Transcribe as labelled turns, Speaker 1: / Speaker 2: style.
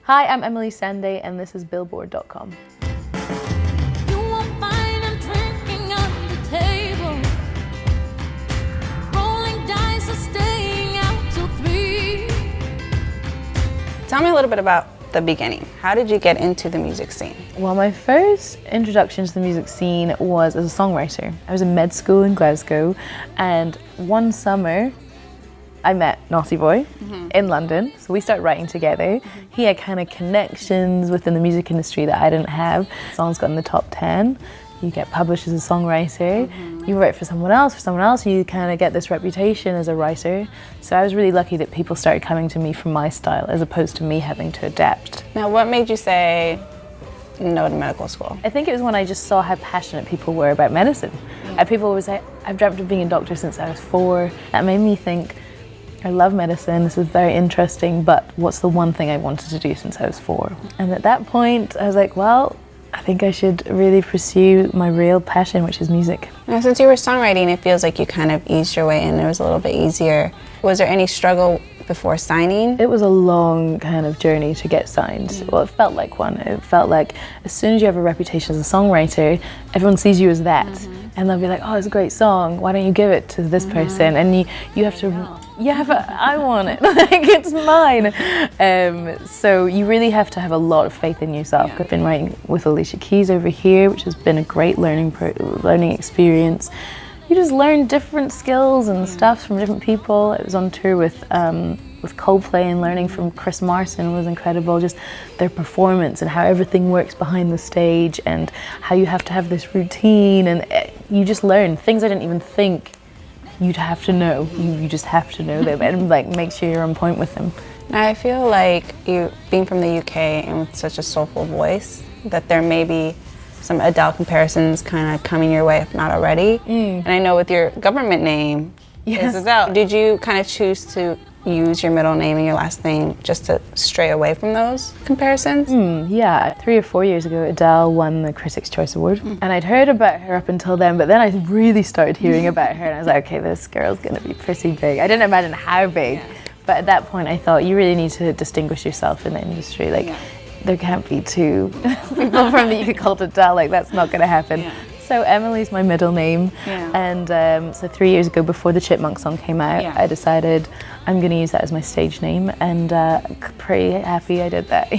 Speaker 1: Hi, I'm Emeli Sande, and this is Billboard.com.
Speaker 2: Tell me a little bit about the beginning. How did you get into the music scene?
Speaker 1: Well, my first introduction to the music scene was as a songwriter. I was in med school in Glasgow, and one summer I met Naughty Boy in London, so we started writing together. He had kind of connections within the music industry that I didn't have. Songs got in the top 10. You get published as a songwriter. You write for someone else, you kind of get this reputation as a writer. So I was really lucky that people started coming to me for my style as opposed to me having to adapt.
Speaker 2: Now, what made you say no to medical school?
Speaker 1: I think it was when I just saw how passionate people were about medicine. People always say, I've dreamt of being a doctor since I was 4. That made me think, I love medicine, this is very interesting, but what's the one thing I wanted to do since I was 4? And at that point, I was like, well, I think I should really pursue my real passion, which is music.
Speaker 2: Now, since you were songwriting, it feels like you kind of eased your way in. It was a little bit easier. Was there any struggle before signing?
Speaker 1: It was a long kind of journey to get signed. Well, it felt like one. It felt like as soon as you have a reputation as a songwriter, everyone sees you as that. And they'll be like, oh, it's a great song, why don't you give it to this person? And you have to, yeah, but I want it, like it's mine. So you really have to have a lot of faith in yourself. I've been writing with Alicia Keys over here, which has been a great learning experience. You just learn different skills and stuff from different people. I was on tour with Coldplay, and learning from Chris Martin was incredible. Just their performance and how everything works behind the stage and how you have to have this routine, and you just learn things I didn't even think you'd have to know. You just have to know them and like make sure you're on point with them.
Speaker 2: I feel like you, being from the UK and with such a soulful voice, that there may be some Adele comparisons kind of coming your way, if not already. And I know with your government name, is Adele. Did you kind of choose to use your middle name and your last name just to stray away from those comparisons?
Speaker 1: Yeah, 3 or 4 years ago, Adele won the Critics' Choice Award. And I'd heard about her up until then, but then I really started hearing about her, and I was like, okay, this girl's gonna be pretty big. I didn't imagine how big, but at that point I thought, you really need to distinguish yourself in the industry. Like, there can't be 2 people from that you could call Adele, like that's not gonna happen. So Emily's my middle name, and so 3 years ago, before the Chipmunk song came out, I decided I'm going to use that as my stage name, and pretty happy I did that,